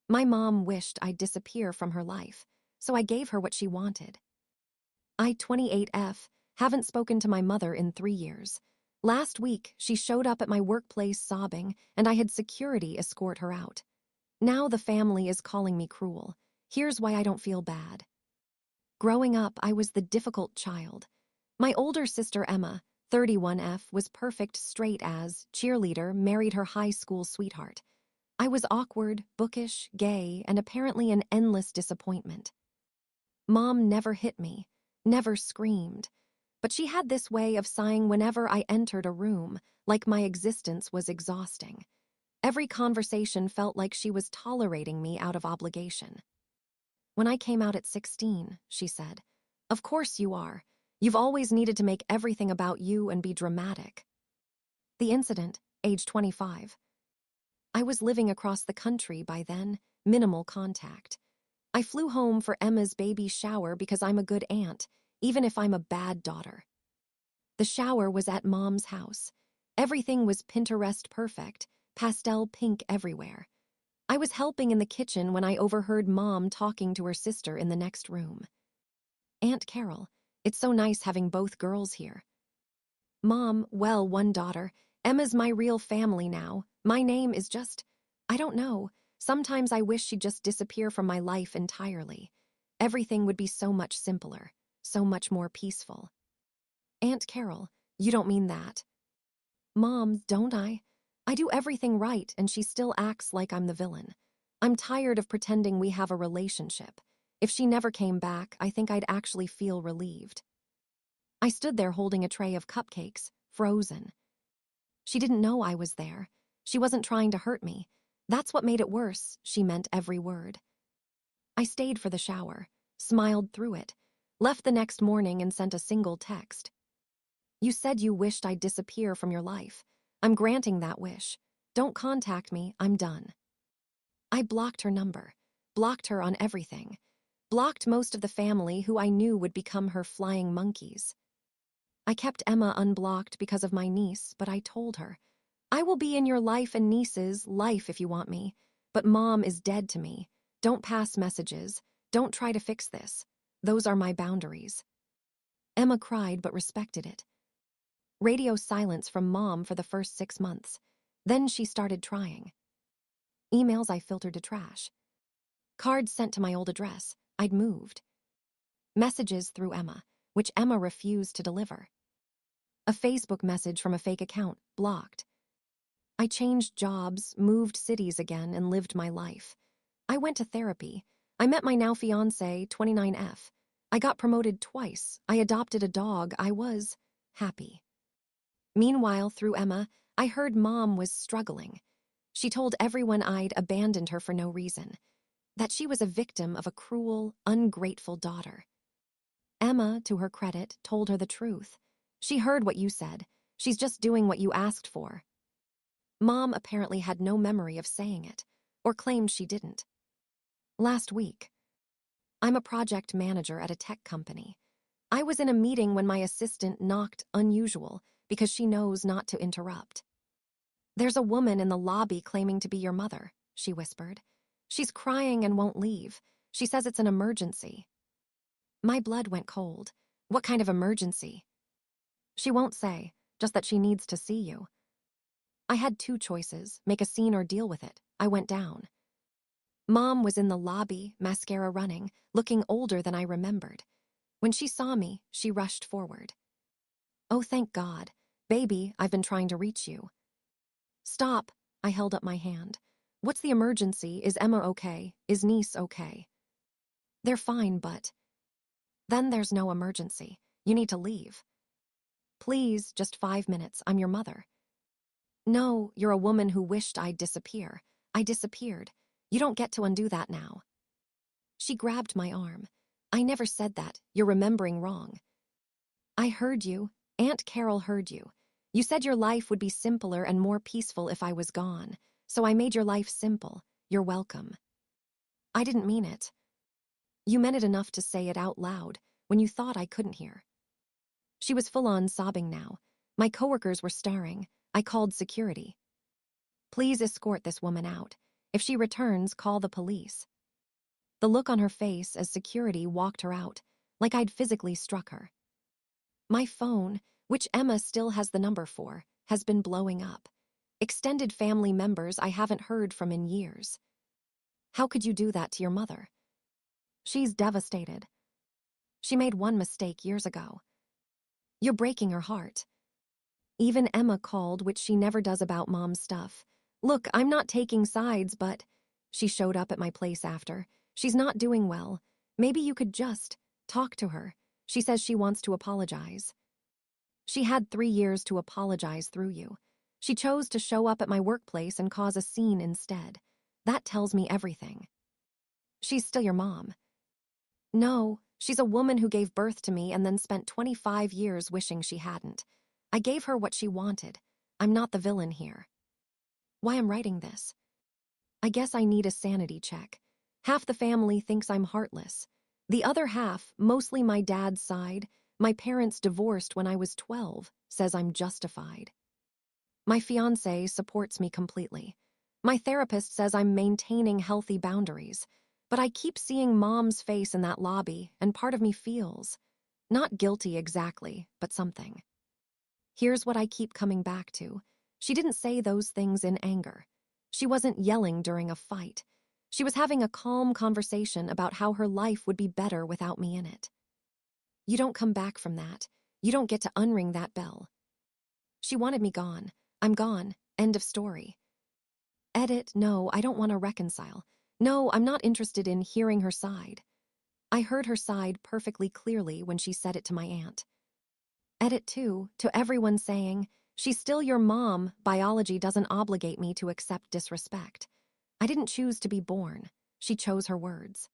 My mom wished I'd disappear from her life, so I gave her what she wanted. I, 28F, haven't spoken to my mother in 3 years. Last week, she showed up at my workplace sobbing, and I had security escort her out. Now the family is calling me cruel. Here's why I don't feel bad. Growing up, I was the difficult child. My older sister Emma, 31F, was perfect straight as, cheerleader, married her high school sweetheart. I was awkward, bookish, gay, and apparently an endless disappointment. Mom never hit me, never screamed, but she had this way of sighing whenever I entered a room, like my existence was exhausting. Every conversation felt like she was tolerating me out of obligation. When I came out at 16, she said, "Of course you are. You've always needed to make everything about you and be dramatic." The incident, age 25. I was living across the country by then, minimal contact. I flew home for Emma's baby shower because I'm a good aunt, even if I'm a bad daughter. The shower was at Mom's house. Everything was Pinterest perfect, pastel pink everywhere. I was helping in the kitchen when I overheard Mom talking to her sister in the next room. "Aunt Carol, it's so nice having both girls here." "Mom, well, one daughter. Emma's my real family now. My name is just, I don't know. Sometimes I wish she'd just disappear from my life entirely. Everything would be so much simpler, so much more peaceful." "Aunt Carol, you don't mean that." "Mom, don't I? I do everything right and she still acts like I'm the villain. I'm tired of pretending we have a relationship. If she never came back, I think I'd actually feel relieved." I stood there holding a tray of cupcakes, frozen. She didn't know I was there. She wasn't trying to hurt me. That's what made it worse. She meant every word. I stayed for the shower, smiled through it, left the next morning and sent a single text. "You said you wished I'd disappear from your life. I'm granting that wish. Don't contact me, I'm done." I blocked her number, blocked her on everything, blocked most of the family who I knew would become her flying monkeys. I kept Emma unblocked because of my niece, but I told her, "I will be in your life and niece's life if you want me, but Mom is dead to me. Don't pass messages. Don't try to fix this. Those are my boundaries." Emma cried but respected it. Radio silence from Mom for the first 6 months. Then she started trying. Emails I filtered to trash. Cards sent to my old address. I'd moved. Messages through Emma, which Emma refused to deliver. A Facebook message from a fake account, blocked. I changed jobs, moved cities again, and lived my life. I went to therapy. I met my now fiancé, 29F. I got promoted twice. I adopted a dog. I was happy. Meanwhile, through Emma, I heard Mom was struggling. She told everyone I'd abandoned her for no reason, that she was a victim of a cruel, ungrateful daughter. Emma, to her credit, told her the truth. "She heard what you said. She's just doing what you asked for." Mom apparently had no memory of saying it, or claimed she didn't. Last week, I'm a project manager at a tech company. I was in a meeting when my assistant knocked unusual because she knows not to interrupt. "There's a woman in the lobby claiming to be your mother," she whispered. "She's crying and won't leave. She says it's an emergency." My blood went cold. "What kind of emergency?" "She won't say, just that she needs to see you." I had two choices, make a scene or deal with it. I went down. Mom was in the lobby, mascara running, looking older than I remembered. When she saw me, she rushed forward. "Oh, thank God. Baby, I've been trying to reach you." "Stop," I held up my hand. "What's the emergency? Is Emma okay? Is niece okay?" "They're fine, but..." "Then there's no emergency. You need to leave." "Please, just 5 minutes. I'm your mother." "No, you're a woman who wished I'd disappear. I disappeared. You don't get to undo that now." She grabbed my arm. "I never said that. You're remembering wrong." "I heard you. Aunt Carol heard you. You said your life would be simpler and more peaceful if I was gone, so I made your life simple. You're welcome." "I didn't mean it." "You meant it enough to say it out loud when you thought I couldn't hear." She was full-on sobbing now. My coworkers were staring. I called security. "Please escort this woman out. If she returns, call the police. The look on her face as security walked her out, like I'd physically struck her. My phone, which Emma still has the number for, has been blowing up. Extended family members I haven't heard from in years. How could you do that to your mother? She's devastated. She made one mistake years ago. You're breaking her heart. Even Emma called, which she never does about Mom's stuff. Look, I'm not taking sides, but she showed up at my place after. She's not doing well. Maybe you could just talk to her. She says she wants to apologize. She had 3 years to apologize through you. She chose to show up at my workplace and cause a scene instead. That tells me everything. She's still your mom. No, she's a woman who gave birth to me and then spent 25 years wishing she hadn't. I gave her what she wanted. I'm not the villain here. Why I'm writing this? I guess I need a sanity check. Half the family thinks I'm heartless. The other half, mostly my dad's side, my parents divorced when I was 12, says I'm justified. My fiancé supports me completely. My therapist says I'm maintaining healthy boundaries. But I keep seeing Mom's face in that lobby, and part of me feels, not guilty exactly, but something. Here's what I keep coming back to. She didn't say those things in anger. She wasn't yelling during a fight. She was having a calm conversation about how her life would be better without me in it. You don't come back from that. You don't get to unring that bell. She wanted me gone. I'm gone. End of story. Edit, no, I don't want to reconcile. No, I'm not interested in hearing her side. I heard her side perfectly clearly when she said it to my aunt. Edit 2, to everyone saying, she's still your mom, biology doesn't obligate me to accept disrespect. I didn't choose to be born. She chose her words.